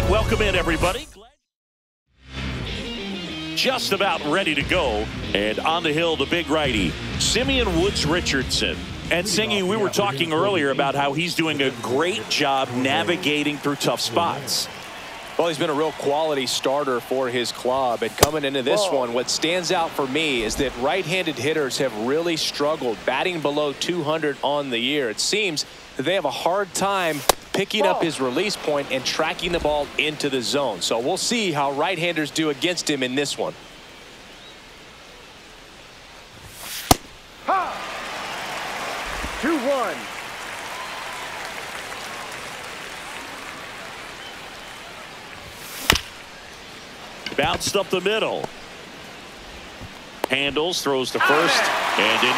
Welcome in, everybody. Just about ready to go. And on the hill, the big righty, Simeon Woods Richardson. And Singy, we were talking earlier about how he's doing a great job navigating through tough spots. Well, he's been a real quality starter for his club. And coming into this one, what stands out for me is that right-handed hitters have really struggled, batting below 200 on the year. It seems that they have a hard time picking up his release point and tracking the ball into the zone. So we'll see how right-handers do against him in this one. 2-1. Bounced up the middle. Handles, throws to first, and an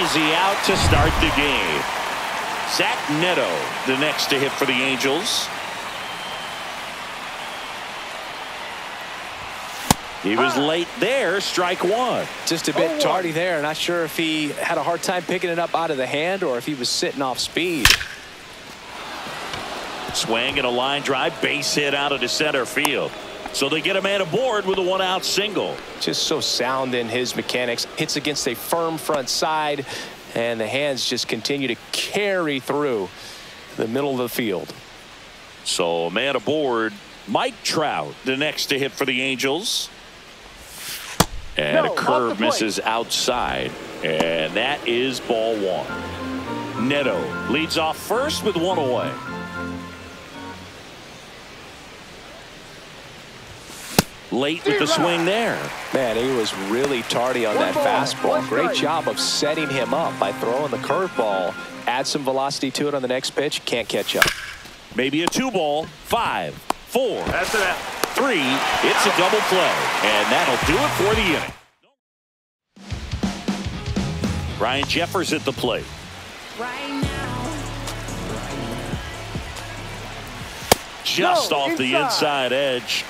easy out to start the game. Zach Neto, the next to hit for the Angels. He was late there, strike one. Just a bit tardy there. Not sure if he had a hard time picking it up out of the hand or if he was sitting off speed. Swing and a line drive, base hit out of the center field. So they get a man aboard with a one-out single. Just so sound in his mechanics. Hits against a firm front side, and the hands just continue to carry through the middle of the field. So a man aboard, Mike Trout, the next to hit for the Angels. And a curve misses outside, and that is ball one. Neto leads off first with one away. Late with the swing there. Man, he was really tardy on that fastball. Great job of setting him up by throwing the curveball. Add some velocity to it on the next pitch. Can't catch up. Maybe a 2-ball. 5, 4, 3. It's a double play, and that'll do it for the inning. Ryan Jeffers at the plate. Just off the inside edge.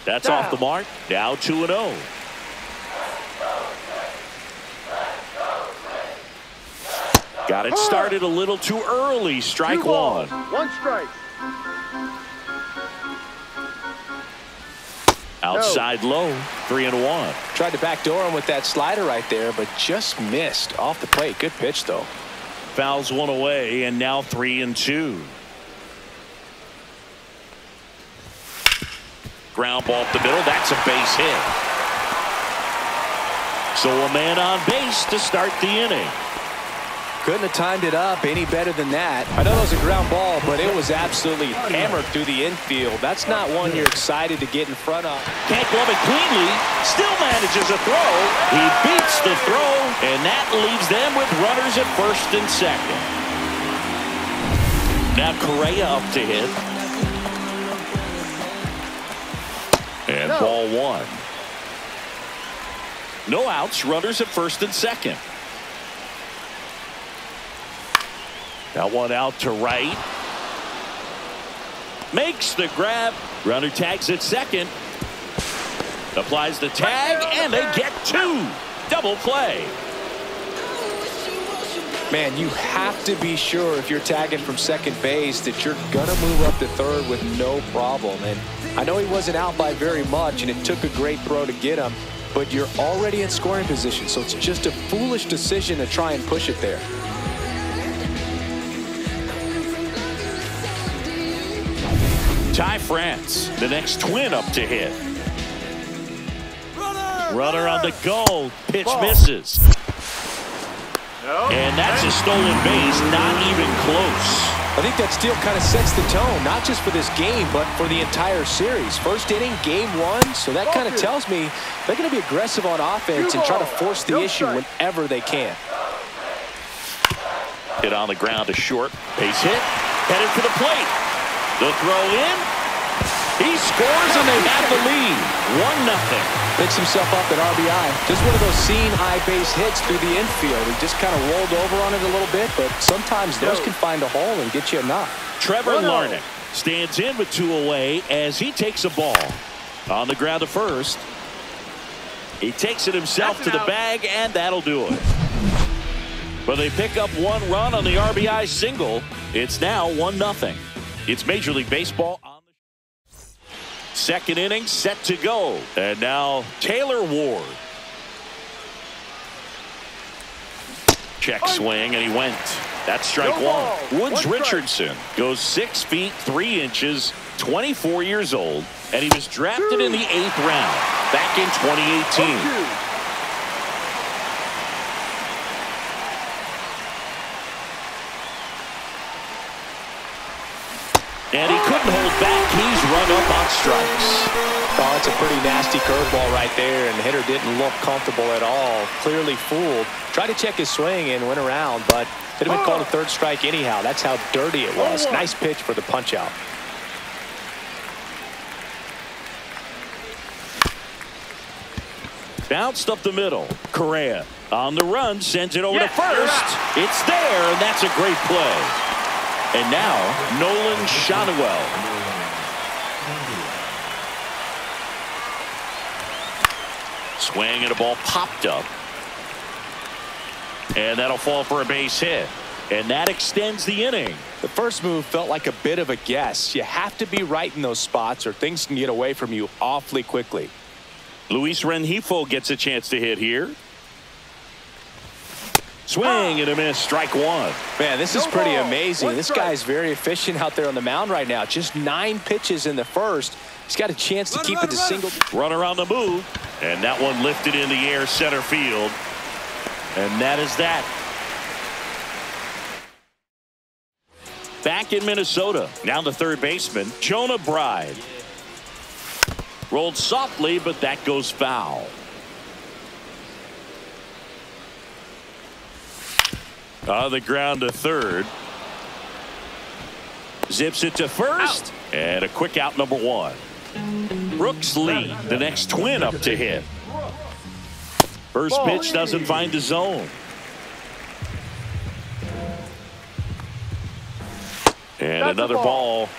That's off the mark. Now 2-0. Got it started a little too early. Strike one. One strike. Outside low. 3-1. Tried to backdoor him with that slider right there, but just missed off the plate. Good pitch, though. Fouls one away, and now 3-2. Ground ball up the middle. That's a base hit. So a man on base to start the inning. Couldn't have timed it up any better than that. I know it was a ground ball, but it was absolutely hammered through the infield. That's not one you're excited to get in front of. Can't glove it cleanly. Still manages a throw. He beats the throw, and that leaves them with runners at first and second. Now Correa up to hit. And ball one. No outs, runners at first and second. Now one out to right. Makes the grab. Runner tags at second. Applies the tag, and they get two. Double play. Man, you have to be sure if you're tagging from second base that you're going to move up to third with no problem. And I know he wasn't out by very much, and it took a great throw to get him, but you're already in scoring position, so it's just a foolish decision to try and push it there. Ty France, the next Twin up to hit. Runner on the go. Pitch misses. And that's a stolen base, not even close. I think that steal kind of sets the tone, not just for this game, but for the entire series. First inning, game one, so that kind of tells me they're going to be aggressive on offense and try to force the issue whenever they can. Hit on the ground to short. Base hit. Headed for the plate. The throw in. He scores and they have the lead. 1-0. Picks himself up at RBI. Just one of those seeing high base hits through the infield. He just kind of rolled over on it a little bit, but sometimes those can find a hole and get you a knock. Trevor Larnach stands in with two away as he takes a ball. On the ground to first. He takes it himself to the bag, and that'll do it. But they pick up 1 run on the RBI single. It's now 1-0. It's Major League Baseball on the second inning, set to go. And now Taylor Ward. Check swing, and he went. That's strike one. Woods Richardson goes 6 feet 3 inches, 24 years old, and he was drafted in the 8th round back in 2018. And he couldn't hold back. He's run up on strikes. Oh, it's a pretty nasty curveball right there, and the hitter didn't look comfortable at all. Clearly fooled. Tried to check his swing and went around, but it had been called a 3rd strike anyhow. That's how dirty it was. Nice pitch for the punch out. Bounced up the middle. Correa on the run, sends it over to first. It's there, and that's a great play. And now Nolan Schanuel. Swing, and a ball popped up. And that'll fall for a base hit. And that extends the inning. The first move felt like a bit of a guess. You have to be right in those spots or things can get away from you awfully quickly. Luis Rengifo gets a chance to hit here. Swing and a miss, strike one. Man, this is pretty amazing. This guy's very efficient out there on the mound right now. Just 9 pitches in the first. He's got a chance to keep it to single. Runner on the move, and that one lifted in the air center field. And that is that. Back in Minnesota, now the third baseman, Jonah Bride. Rolled softly, but that goes foul. On the ground to third. Zips it to first. Out. And a quick out, number 1. Brooks Lee, the next Twin up to hit. First pitch doesn't find the zone. And another ball.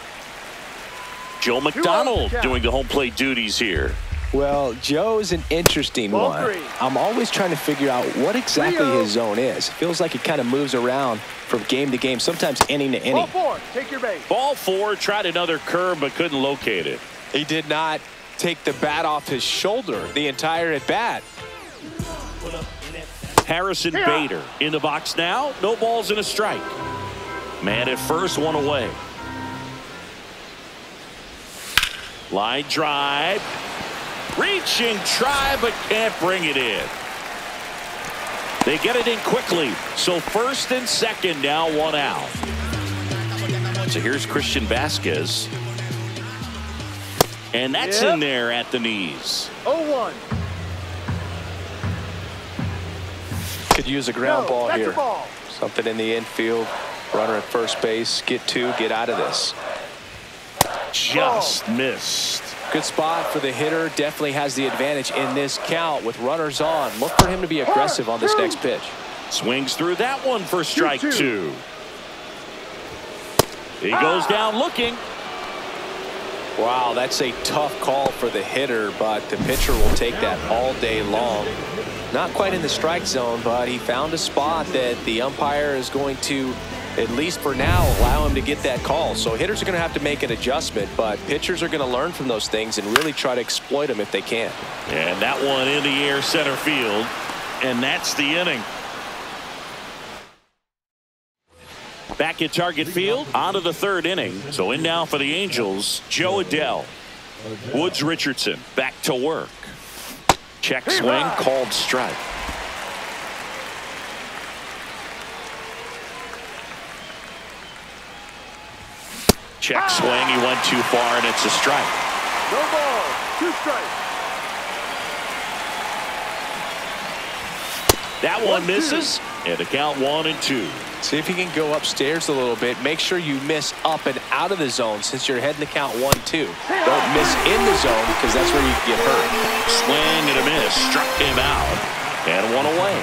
Joe McDonald doing the home plate duties here. Well, Joe's an interesting one. I'm always trying to figure out what exactly his zone is. It feels like it kind of moves around from game to game, sometimes inning to inning. Ball 4, take your base. Ball 4, tried another curve but couldn't locate it. He did not take the bat off his shoulder the entire at bat. Harrison Bader in the box now. No balls and a strike. Man at first, 1 away. Line drive. Reaching, try, but can't bring it in. They get it in quickly. So first and second now, 1 out. So here's Christian Vasquez. And that's in there at the knees. 0-1. Could use a ground ball here. Something in the infield. Runner at first base. Get 2, get out of this. Just missed. Good spot for the hitter. Definitely has the advantage in this count with runners on. Look for him to be aggressive on this next pitch. Swings through that one for strike 2. He goes down looking. Wow, that's a tough call for the hitter, but the pitcher will take that all day long. Not quite in the strike zone, but he found a spot that the umpire is going to, at least for now, allow him to get that call. So hitters are going to have to make an adjustment, but pitchers are going to learn from those things and really try to exploit them if they can. And that one in the air center field, and that's the inning. Back at Target Field, on to the third inning. So in now for the Angels, Joe Adell. Woods Richardson back to work. Check swing, called strike. Check swing, he went too far, and it's a strike. No ball, 2 strikes. That one misses, and the count 1-2. See if you can go upstairs a little bit. Make sure you miss up and out of the zone since you're heading to count 1-2. Don't miss in the zone because that's where you can get hurt. Swing and a miss, struck him out, and 1 away.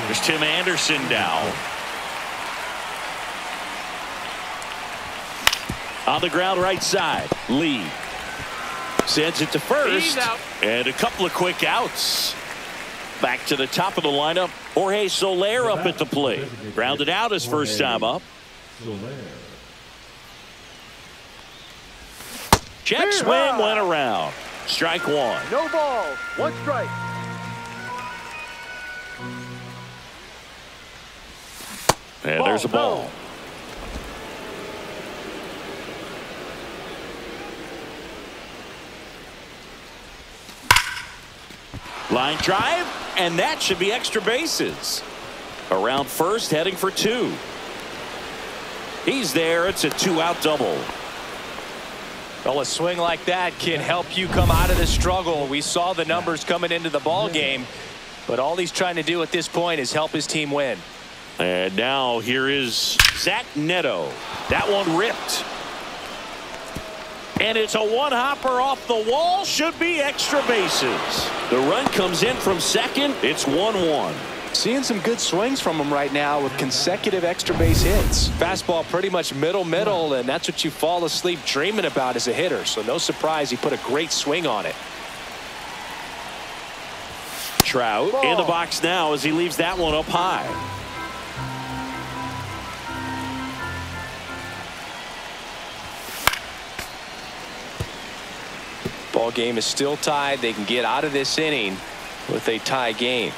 There's Tim Anderson down. On the ground right side, Lee sends it to first, and a couple of quick outs. Back to the top of the lineup. Jorge Soler up at the plate. Grounded out his first time up. Check swing went around. Strike one. No ball. One strike. And there's a ball. Line drive, and that should be extra bases. Around first, heading for two. He's there. It's a two-out double. Well, a swing like that can help you come out of the struggle. We saw the numbers coming into the ball game, but all he's trying to do at this point is help his team win. And now here is Zach Neto. That one ripped. And it's a one-hopper off the wall. Should be extra bases. The run comes in from second. It's 1-1. Seeing some good swings from him right now with consecutive extra base hits. Fastball pretty much middle, and that's what you fall asleep dreaming about as a hitter. So no surprise he put a great swing on it. Trout in the box now as he leaves that one up high. Ball game is still tied. They can get out of this inning with a tie game.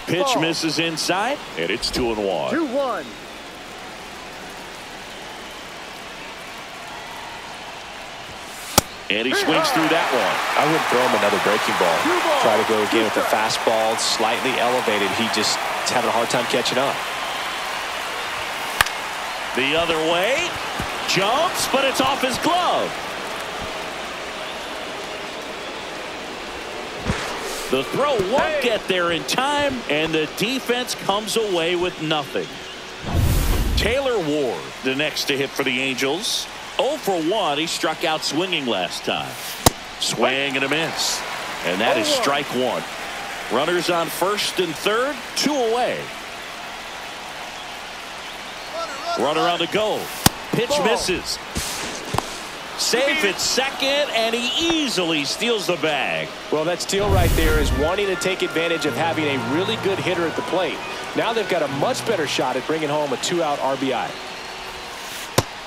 Pitch misses inside, and it's 2-1. 2-1. And he swings through that one. I wouldn't throw him another breaking ball. Try to go again with the fastball slightly elevated. He just is having a hard time catching up. The other way. Jumps, but it's off his glove. The throw won't get there in time, and the defense comes away with nothing. Taylor Ward, the next to hit for the Angels. 0 for 1. He struck out swinging last time. Swing and a miss. And that is strike one. Runners on first and third, 2 away. Runner on the go. Pitch misses. Safe at second, and he easily steals the bag. Well, that steal right there is wanting to take advantage of having a really good hitter at the plate. Now they've got a much better shot at bringing home a 2-out RBI.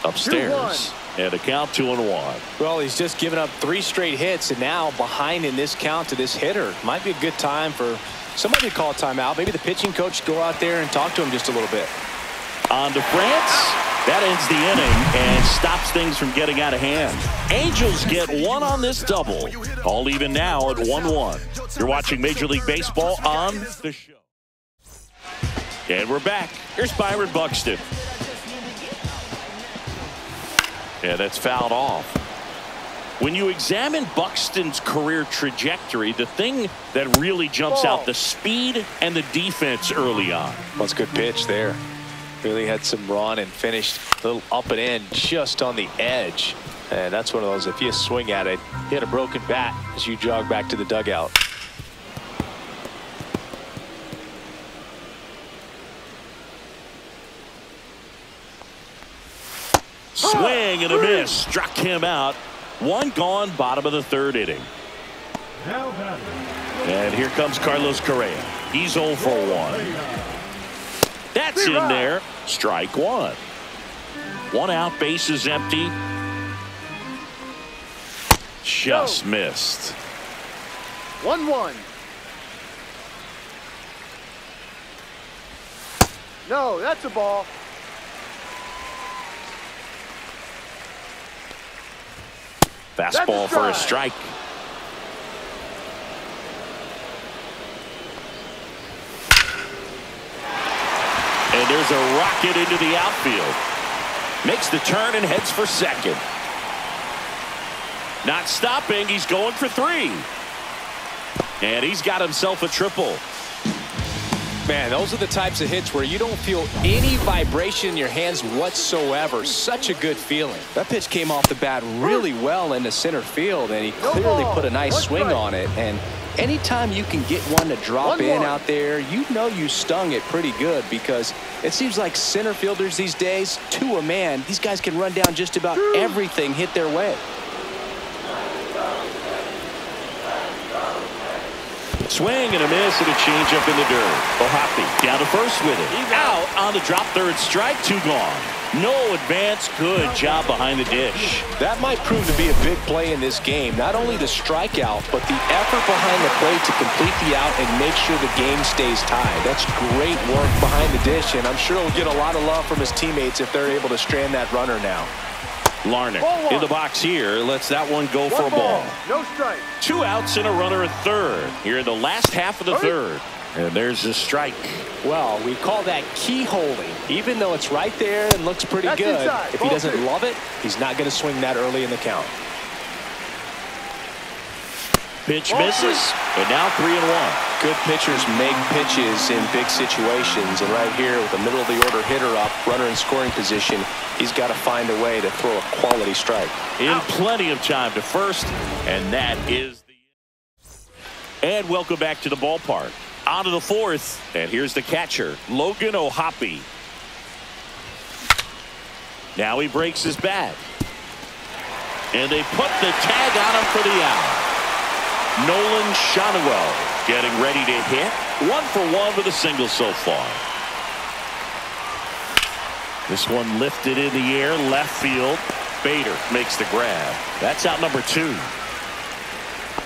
Upstairs, and a count 2-1. Well, he's just given up 3 straight hits, and now behind in this count to this hitter. Might be a good time for somebody to call a timeout. Maybe the pitching coach go out there and talk to him just a little bit. On to France. That ends the inning and stops things from getting out of hand. Angels get one on this double. All even now at 1-1. You're watching Major League Baseball on the show. And we're back. Here's Byron Buxton. Yeah, that's fouled off. When you examine Buxton's career trajectory, the thing that really jumps out, the speed and the defense early on. Well, it's a good pitch there. Really had some run and finished a little up and in just on the edge. And that's one of those, if you swing at it, you had a broken bat as you jog back to the dugout. Swing and a miss. Struck him out. One gone, bottom of the third inning. And here comes Carlos Correa. He's 0 for 1. That's in there. Strike one. 1 out, bases empty. Just missed. 1-1. No, that's a ball. Fastball for a strike. And there's a rocket into the outfield. Makes the turn and heads for second. Not stopping. He's going for 3. And he's got himself a triple. Man, those are the types of hits where you don't feel any vibration in your hands whatsoever. Such a good feeling. That pitch came off the bat really well into center field, and he clearly put a nice swing on it. And anytime you can get one to drop in out there, you know you stung it pretty good, because it seems like center fielders these days, to a man, these guys can run down just about everything hit their way. Swing and a miss and a changeup in the dirt. O'Hoppe down to first with it. He's out on the drop third strike. 2 gone. No advance. Good job behind the dish. That might prove to be a big play in this game. Not only the strikeout, but the effort behind the plate to complete the out and make sure the game stays tied. That's great work behind the dish, and I'm sure he'll get a lot of love from his teammates if they're able to strand that runner now. Larnach in the box here. Lets that one go for a ball. No strike. 2 outs and a runner at third. Here in the last half of the third. And there's a strike. Well, we call that keyholing. Even though it's right there and looks pretty That's good, inside. if he doesn't love it, he's not going to swing that early in the count. Pitch misses, and now 3-1. Good pitchers make pitches in big situations, and right here with the middle of the order hitter up, runner in scoring position, he's got to find a way to throw a quality strike. In plenty of time to first, and that is the... And welcome back to the ballpark. On to the fourth, and here's the catcher, Logan O'Hoppe. Now he breaks his bat. And they put the tag on him for the out. Nolan Schanuel getting ready to hit. 1 for 1 with a single so far. This one lifted in the air, left field. Bader makes the grab. That's out number 2.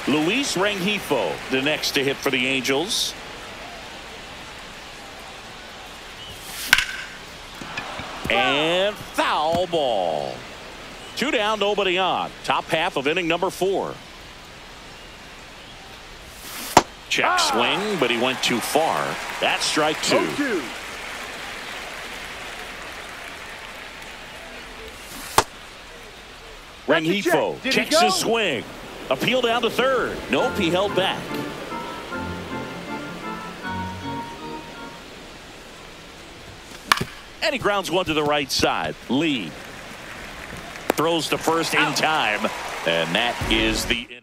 Luis Rengifo, the next to hit for the Angels. And foul ball. 2 down, nobody on. Top half of inning number 4. Check swing, but he went too far. That's strike 2. Rengifo checks his swing. Appeal down to third. Nope, he held back. And he grounds one to the right side. Lee throws to first in time, and that is the inning.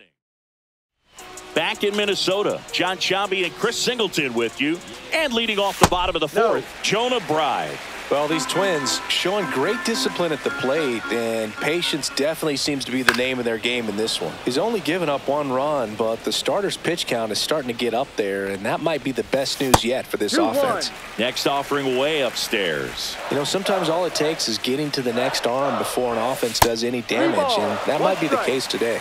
Back in Minnesota, John Sciambi and Chris Singleton with you. And leading off the bottom of the fourth, Jonah Bride. Well, these Twins showing great discipline at the plate, and patience definitely seems to be the name of their game in this one. He's only given up 1 run, but the starter's pitch count is starting to get up there, and that might be the best news yet for this offense. Next offering way upstairs. You know, sometimes all it takes is getting to the next arm before an offense does any damage, and that might be the case today.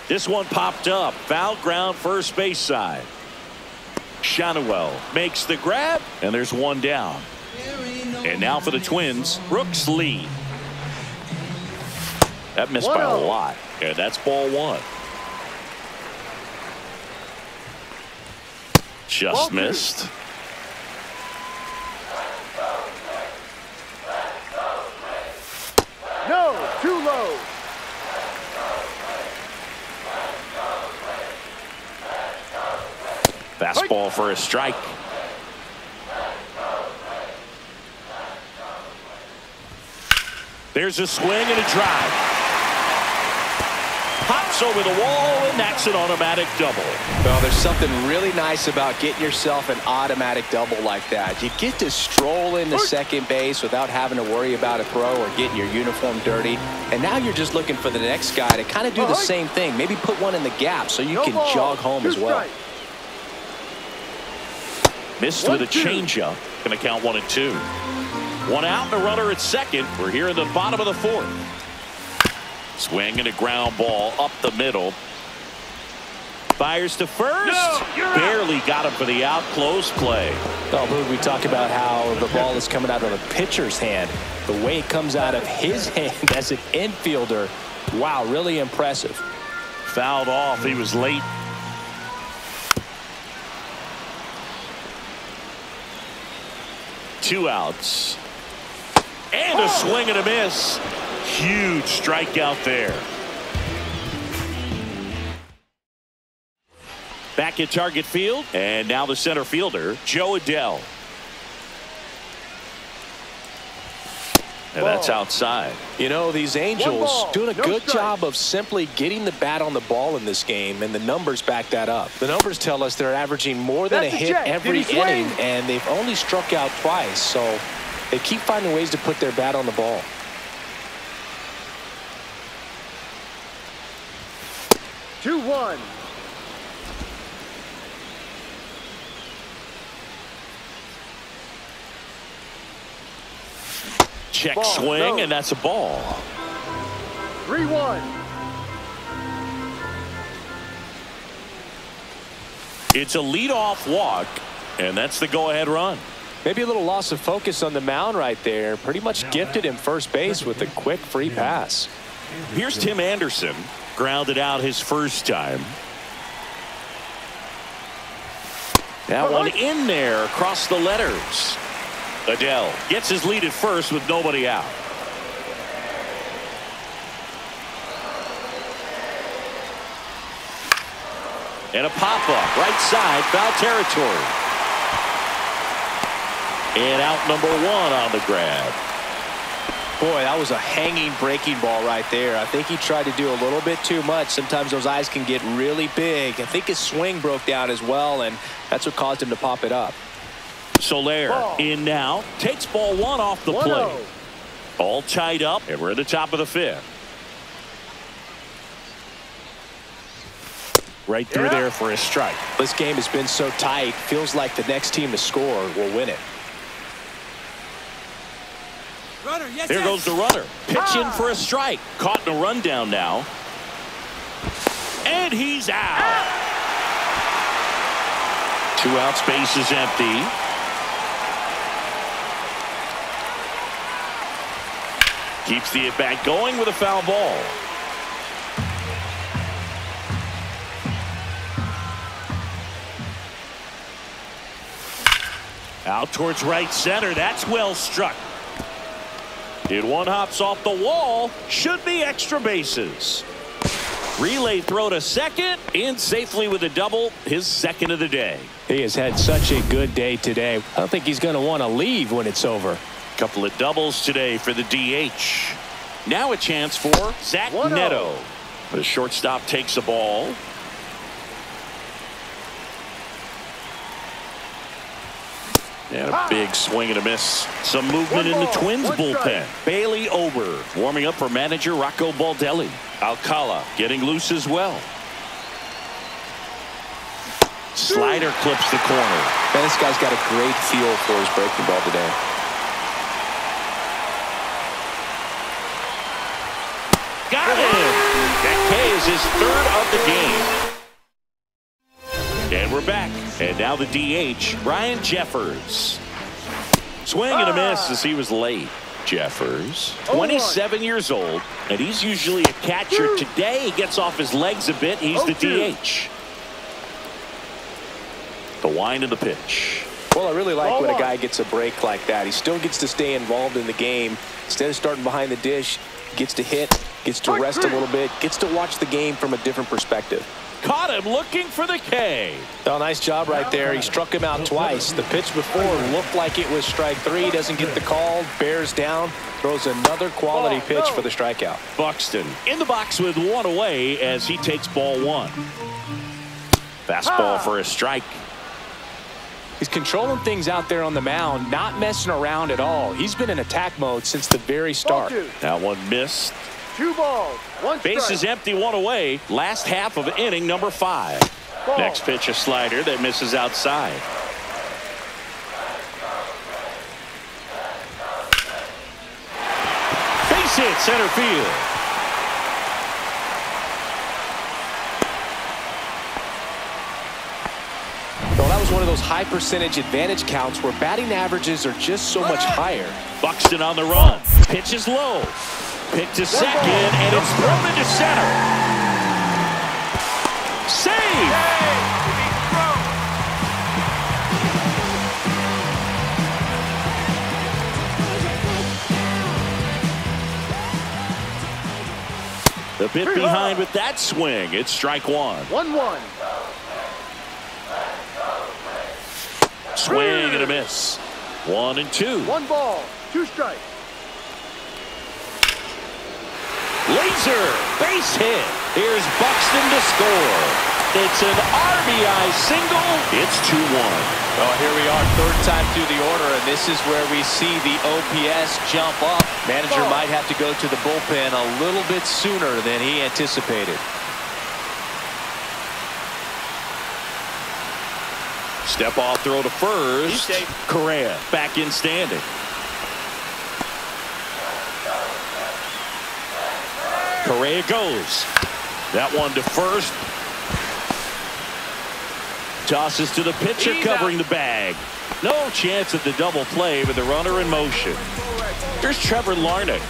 This one popped up. Foul ground first base side. Schanuel makes the grab, and there's 1 down. And now for the Twins, Brooks Lee. That missed by a lot. And that's ball 1. Just missed. No, too low. Fastball for a strike. There's a swing and a drive. Hops over the wall, and that's an automatic double. Well, there's something really nice about getting yourself an automatic double like that. You get to stroll into second base without having to worry about a throw or getting your uniform dirty. And now you're just looking for the next guy to kind of do the same thing. Maybe put one in the gap so you can jog home as well. Missed with a changeup. Going to count 1 and 2. 1 out and a runner at second. We're here in the bottom of the fourth. Swing and a ground ball up the middle. Fires to first. Barely got him for the out. Close play. Oh, Boog, we talk about how the ball is coming out of the pitcher's hand. The way it comes out of his hand as an infielder. Wow, really impressive. Fouled off. He was late. Two outs. And a swing and a miss. Huge strikeout there. Back at target field. And now the center fielder, Jo Adell. And that's outside. You know, these Angels doing a good job of simply getting the bat on the ball in this game, and the numbers back that up. The numbers tell us they're averaging more than a hit every inning, and they've only struck out twice, so they keep finding ways to put their bat on the ball. 2-1. Check Ball, swing, no. and that's a ball. 3-1. It's a leadoff walk, and that's the go-ahead run. Maybe a little loss of focus on the mound right there. Pretty much gifted him first base with a quick free pass. Here's Tim Anderson, grounded out his first time. That one in there across the letters. Adele gets his lead at first with nobody out. And a pop-up, right side, foul territory. And out number one on the grab. Boy, that was a hanging breaking ball right there. I think he tried to do a little bit too much. Sometimes those eyes can get really big. I think his swing broke down as well, and that's what caused him to pop it up. Soler in now, takes ball one off the plate. All tied up, and we're at the top of the fifth. Right through there for a strike. This game has been so tight. Feels like the next team to score will win it. Runner, yes, There goes the runner. Pitching for a strike. Caught in a rundown now. And he's out. 2 outs, base is empty. Keeps the at-bat going with a foul ball. Out towards right center. That's well struck. And one hops off the wall. Should be extra bases. Relay throw to second. In safely with a double. His second of the day. He has had such a good day today. I don't think he's going to want to leave when it's over. Couple of doubles today for the DH. Now a chance for Zach Neto. The shortstop takes the ball. And a big swing and a miss. Some movement in the Twins bullpen. Bailey Ober warming up for manager Rocco Baldelli. Alcala getting loose as well. Slider clips the corner. Man, this guy's got a great feel for his breaking ball today. Got him. That K is his third of the game. And we're back. And now the DH, Ryan Jeffers. Swing and a miss as he was late. Jeffers, 27 years old, and he's usually a catcher. Today he gets off his legs a bit. He's the DH. The wind of the pitch. Well, I really like when a guy gets a break like that. He still gets to stay involved in the game. Instead of starting behind the dish, gets to hit, gets to rest a little bit, gets to watch the game from a different perspective. Caught him looking for the K. Oh, nice job right there. He struck him out twice. The pitch before looked like it was strike three. Doesn't get the call. Bears down. Throws another quality pitch for the strikeout. Buxton in the box with one away as he takes ball one. Fastball for a strike. He's controlling things out there on the mound, not messing around at all. He's been in attack mode since the very start. That one missed. 2 balls, 1 strike. Base is empty, one away. Last half of inning number 5. Ball. Next pitch, a slider that misses outside. Base hit, center field. Well, that was one of those high percentage advantage counts where batting averages are just so much higher. Buxton on the run. Pitch is low. Pick to second, and it's thrown into center. Save! The bit behind with that swing. It's strike one. 1-1. Swing and a miss. 1 and 2. 1 ball, 2 strikes. Laser base hit. Here's Buxton to score. It's an RBI single. It's 2-1. Oh, here we are, third time through the order, and this is where we see the OPS jump up. Manager might have to go to the bullpen a little bit sooner than he anticipated. Step off throw to first. Correa back in standing. Correa goes. That one to first. Tosses to the pitcher, covering the bag. No chance at the double play with the runner in motion. Here's Trevor Larnach.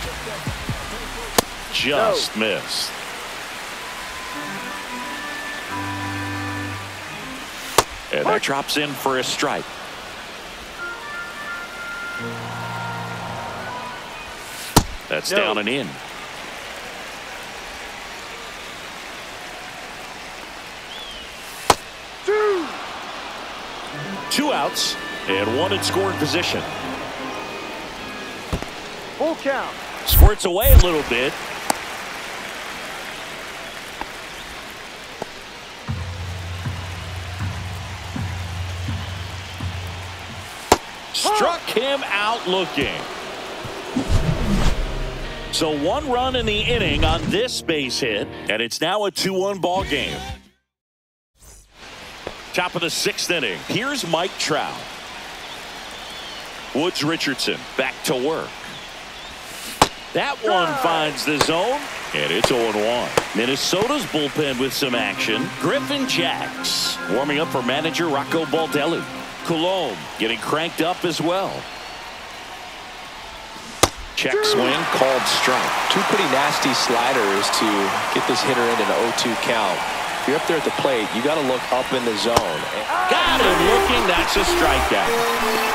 Just missed. And that drops in for a strike. That's down and in. Two outs and one in scoring position. Full count. Squirts away a little bit. Struck him out looking. So one run in the inning on this base hit, and it's now a 2-1 ball game. Top of the 6th inning. Here's Mike Trout. Woods Richardson back to work. That one finds the zone, and it's 0-1. Minnesota's bullpen with some action. Griffin Jax warming up for manager Rocco Baldelli. Coulombe getting cranked up as well. Check swing, called strike. Two pretty nasty sliders to get this hitter into an 0-2 count. If you're up there at the plate, you got to look up in the zone. Got him looking. That's a strikeout.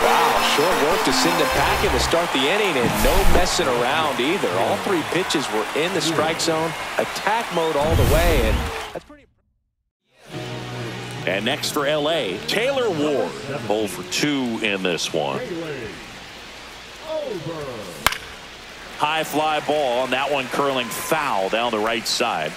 Wow, short work to send him packing to start the inning, and no messing around either. All three pitches were in the strike zone, attack mode all the way, and that's pretty. And next for L.A., Taylor Ward. 0 for 2 in this one. High fly ball, and that one curling foul down the right side.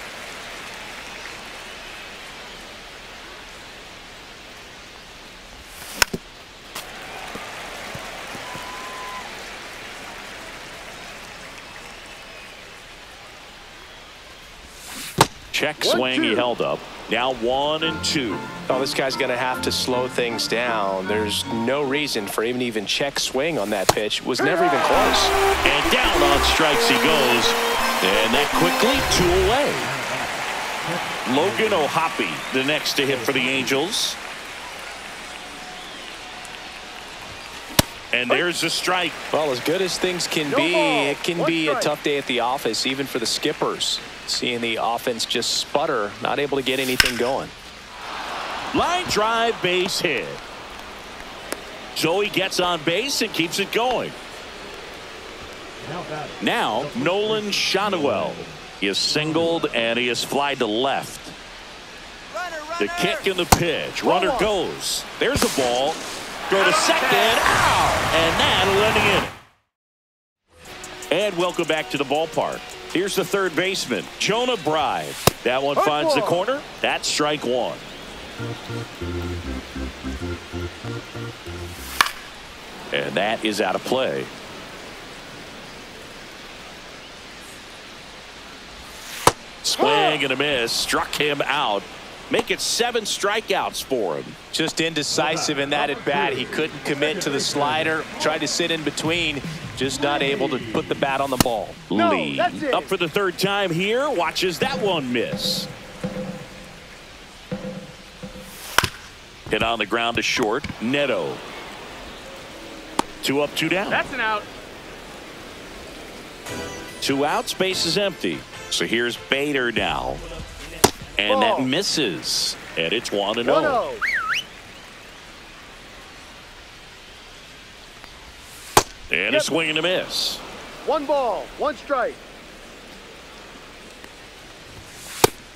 Check swing, he held up. Now 1-2. Oh, this guy's going to have to slow things down. There's no reason for even check swing on that pitch. Was never even close. And down on strikes he goes. And that quickly 2 away. Logan O'Hoppe, the next to hit for the Angels. And there's a strike. Well, as good as things can be, it can be a tough day at the office, even for the skippers. Seeing the offense just sputter, not able to get anything going. Line drive, base hit. So he gets on base and keeps it going. Now, Nolan Schanuel. He is singled and he is flied to left. The kick and the pitch. Runner goes. There's a ball. Go to second. Ow! And that'll end the inning. And welcome back to the ballpark. Here's the third baseman, Jonah Bride. That one finds the corner. That's strike 1. And that is out of play. Swing and a miss. Struck him out. Make it 7 strikeouts for him. Just indecisive in that at bat. He couldn't commit to the slider. Tried to sit in between. Just not able to put the bat on the ball. Lee up for the 3rd time here. Watches that one miss. Hit on the ground to short. Neto. 2 up, 2 down. That's an out. 2 outs, base is empty. So here's Bader now. And that misses. And it's 1-0. And a swing and a miss. 1 ball, 1 strike.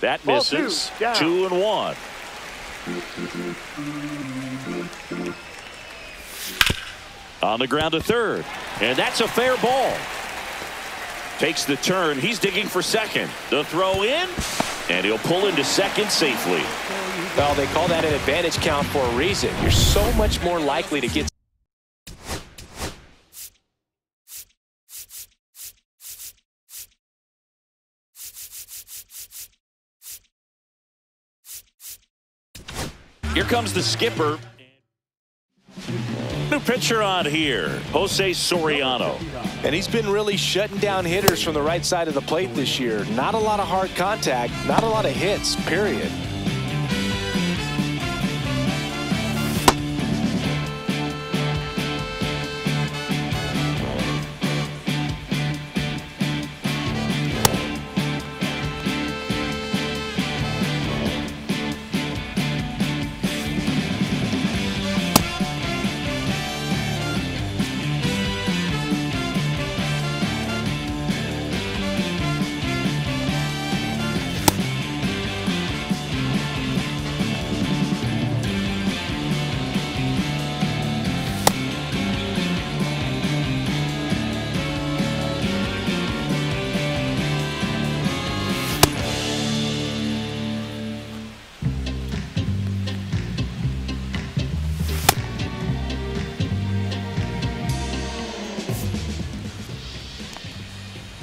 That misses. 2-1. On the ground to third. And that's a fair ball. Takes the turn. He's digging for second. The throw in. And he'll pull into second safely. Well, they call that an advantage count for a reason. You're so much more likely to get. Here comes the skipper. pitcher on here, Jose Soriano. And he's been really shutting down hitters from the right side of the plate this year. Not a lot of hard contact, not a lot of hits, period.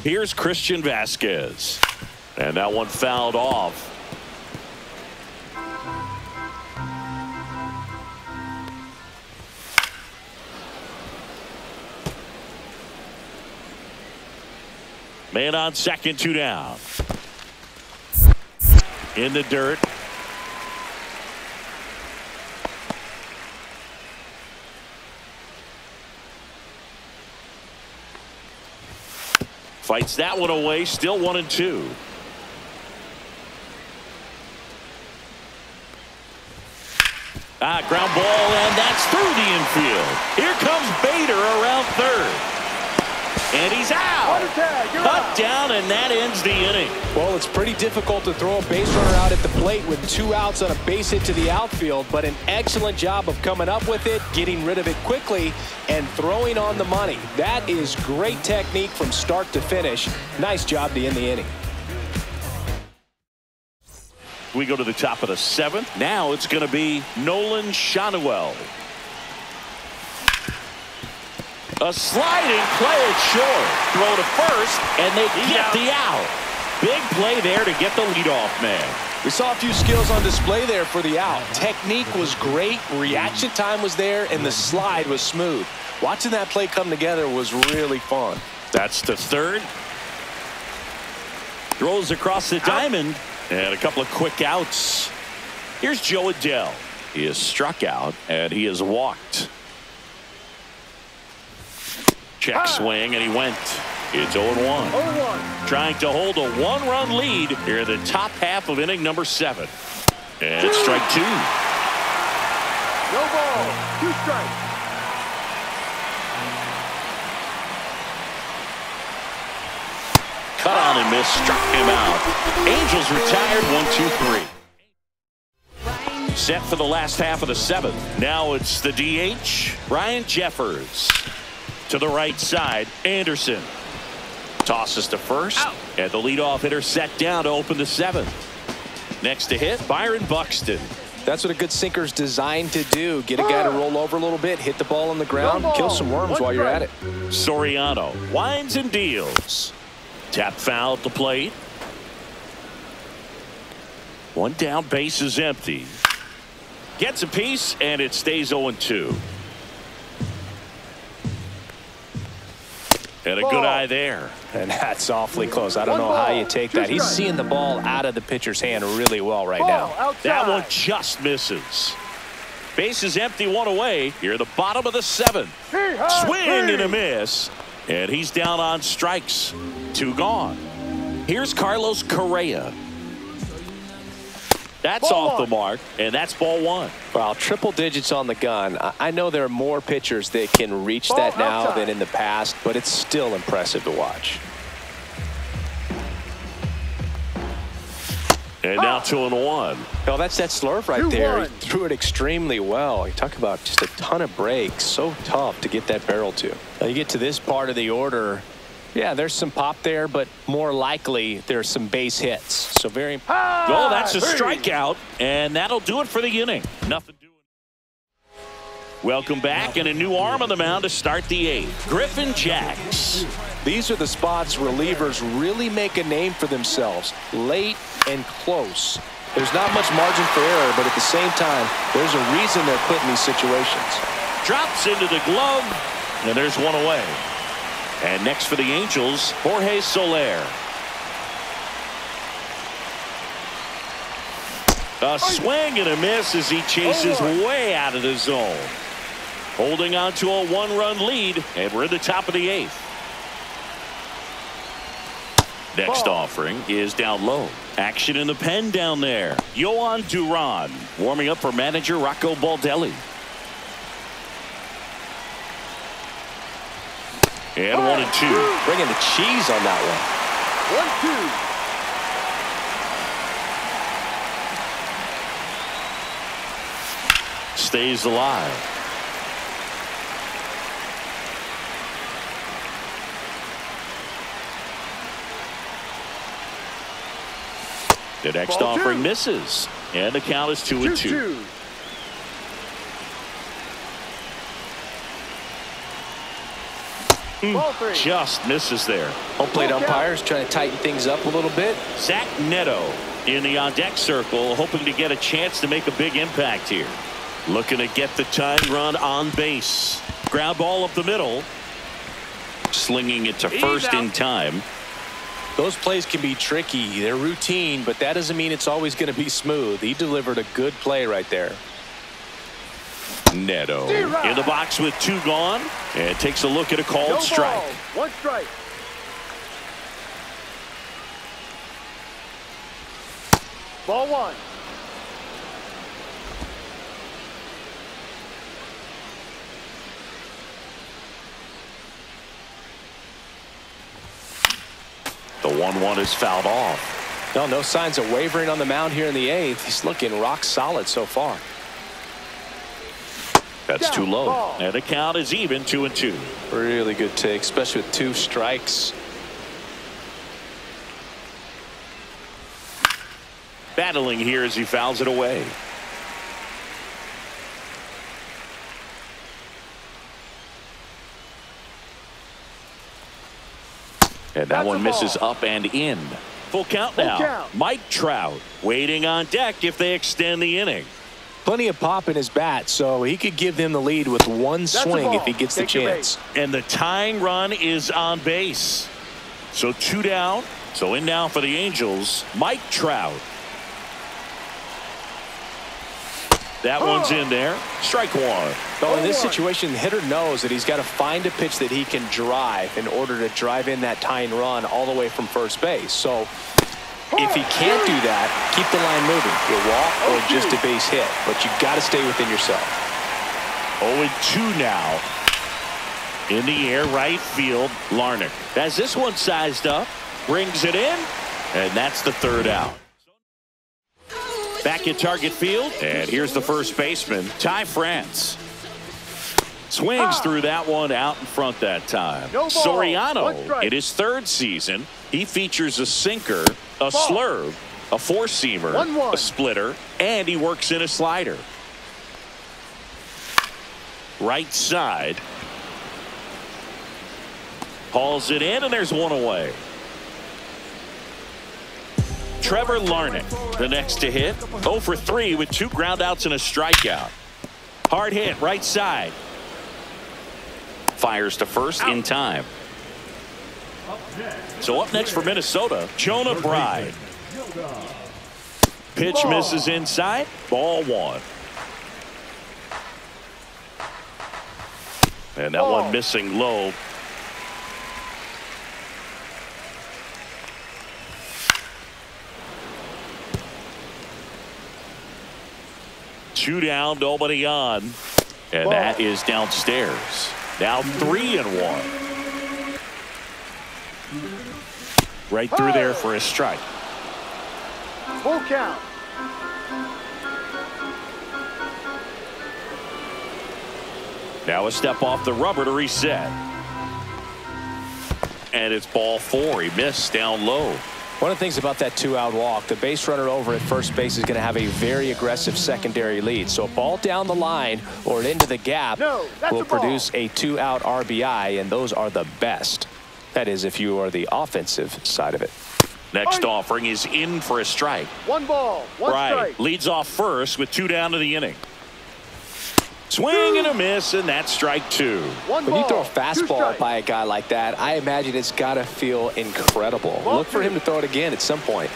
Here's Christian Vasquez. And that one fouled off. Man on second, 2 down. In the dirt. Fights that one away, still 1-2. Ground ball, and that's through the infield. Here comes Bader around third. And he's out. Cut down, and that ends the inning. Well, it's pretty difficult to throw a base runner out at the plate with 2 outs on a base hit to the outfield, but an excellent job of coming up with it, getting rid of it quickly, and throwing on the money. That is great technique from start to finish. Nice job to end the inning. We go to the top of the 7th. Now it's going to be Nolan Schanuel. A sliding play at short. Throw to first, and they get the out. Big play there to get the leadoff man. We saw a few skills on display there for the out. Technique was great, reaction time was there, and the slide was smooth. Watching that play come together was really fun. That's the third. Throws across the diamond, and a couple of quick outs. Here's Joe Adell. He is struck out, and he is walked. Check swing, and he went. It's 0-1. Trying to hold a 1-run lead here in the top half of inning number 7. And it's strike 2. No ball. 2 strikes. Cut on and miss, struck him out. Angels retired 1-2-3. Set for the last half of the 7th. Now it's the DH, Ryan Jeffers. To the right side, Anderson tosses to first, and the leadoff hitter set down to open the 7th. Next to hit, Byron Buxton. That's what a good sinker's designed to do. Get a guy to roll over a little bit, hit the ball on the ground, kill some worms while you're at it. Soriano winds and deals. Tap foul at the plate. 1 down, base is empty. Gets a piece, and it stays 0-2. And a good eye there. And that's awfully close. I don't know how you take that. He's seeing the ball out of the pitcher's hand really well right now. That one just misses. Base is empty, 1 away. Here at the bottom of the 7th. Swing and a miss. And he's down on strikes. 2 gone. Here's Carlos Correa. That's off the mark, and that's ball 1. Well, triple digits on the gun. I know there are more pitchers that can reach that now than in the past, but it's still impressive to watch. And now 2-1. Well, that's that slurve right there. He threw it extremely well. You talk about just a ton of breaks. So tough to get that barrel to. Now you get to this part of the order. Yeah, there's some pop there, but more likely there's some base hits. So very. Oh, that's a strikeout, and that'll do it for the inning. Nothing doing. Welcome back, and a new arm on the mound to start the 8th. Griffin Jax. These are the spots relievers really make a name for themselves. Late and close. There's not much margin for error, but at the same time, there's a reason they're put in these situations. Drops into the glove, and there's one away. And next for the Angels, Jorge Soler. A swing and a miss as he chases way out of the zone. Holding on to a one-run lead, and we're at the top of the 8th. Next offering is down low. Action in the pen down there. Yohan Duran warming up for manager Rocco Baldelli. And 1-2. Bringing the cheese on that one. 1-2. Stays alive. The next offering misses, and the count is 2-2. Just misses there. Home plate umpires trying to tighten things up a little bit. Zach Neto in the on-deck circle, hoping to get a chance to make a big impact here. Looking to get the tying run on base. Ground ball up the middle. Slinging it to first in time. Those plays can be tricky. They're routine, but that doesn't mean it's always going to be smooth. He delivered a good play right there. Neto in the box with 2 gone, and takes a look at a called strike. 1 strike. Ball 1. The 1-1 is fouled off. No signs of wavering on the mound here in the 8th. He's looking rock solid so far. That's too low. And the count is even 2-2. Really good take, especially with 2 strikes. Battling here as he fouls it away. And that one misses up and in. Full count now. Mike Trout waiting on deck if they extend the inning. Plenty of pop in his bat, so he could give them the lead with 1 swing if he gets the chance. And the tying run is on base. So 2 down. So in now for the Angels, Mike Trout. That one's in there. Strike 1. So in this situation, the hitter knows that he's got to find a pitch that he can drive in order to drive in that tying run all the way from first base. So if he can't do that, keep the line moving. A walk or just a base hit. But you've got to stay within yourself. 0-2 now. In the air, right field, Larnach. As this one sized up, brings it in, and that's the 3rd out. Back at target field, and here's the first baseman, Ty France. Swings through that one out in front that time. Soriano, in his 3rd season, he features a sinker, a slurve, a 4-seamer, a splitter, and he works in a slider. Right side. Hauls it in, and there's one away. Trevor Larnach, the next to hit. 0 for 3 with 2 groundouts and a strikeout. Hard hit, right side. Fires to first in time. So up next for Minnesota, Jonah Bride. Pitch misses inside. Ball 1. And that one missing low. Two down, nobody on. And that is downstairs. Now 3-1. Right through there for a strike. Full count. Now a step off the rubber to reset. And it's ball 4. He missed down low. One of the things about that 2-out walk, the base runner over at first base is going to have a very aggressive secondary lead. So a ball down the line or into the gap will produce a 2-out RBI, and those are the best. That is if you are the offensive side of it. Next offering is in for a strike. 1 ball, 1 strike. Leads off first with 2 down to the inning. Swing and a miss, and that's strike two. One When you throw a ball, two fastball strikes. by a guy like that, I imagine it's got to feel incredible. Ball Look for two. him to throw it again at some point.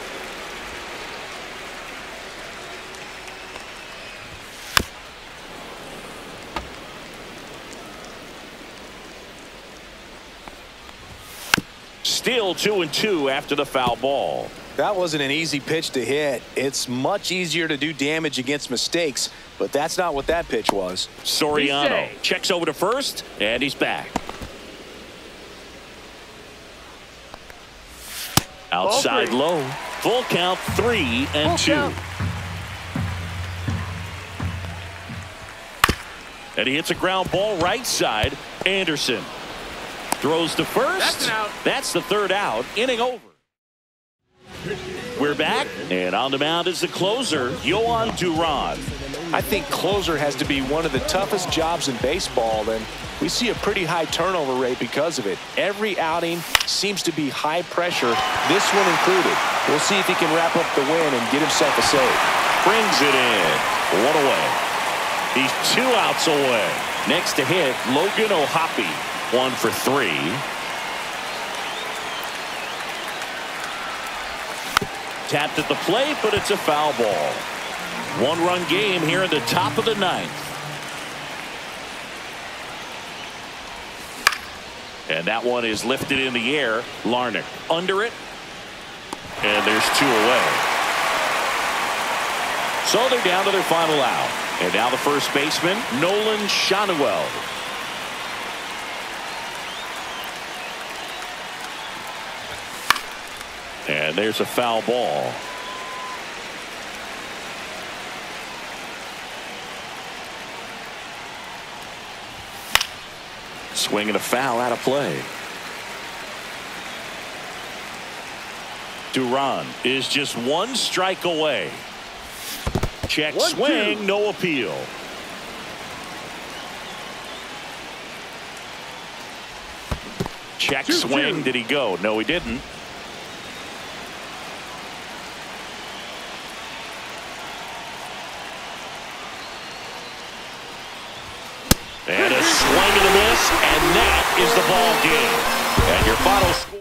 Still 2-2 after the foul ball. That wasn't an easy pitch to hit. It's much easier to do damage against mistakes, but that's not what that pitch was. Soriano He's safe. checks over to first, and he's back. Outside three. low. Full count, 3-2. Full count. And he hits a ground ball right side. Anderson throws to first. That's an out. That's the third out. Inning over. We're back, and on the mound is the closer, Yohan Duran. I think closer has to be one of the toughest jobs in baseball, and we see a pretty high turnover rate because of it. Every outing seems to be high pressure, this one included. We'll see if he can wrap up the win and get himself a save. Brings it in. One away. He's 2 outs away. Next to hit, Logan O'Hoppe. 1 for 3. Tapped at the plate, but it's a foul ball. 1-run game here in the top of the 9th. And that one is lifted in the air. Larnach under it. And there's 2 away. So they're down to their final out. And now the first baseman, Nolan Schanuel. And there's a foul ball. Swing and a foul out of play. Duran is just 1 strike away. Check 1-2. swing, no appeal. Check 2-2. swing, did he go? No, he didn't. And a swing and a miss, and that is the ball game. And your final score.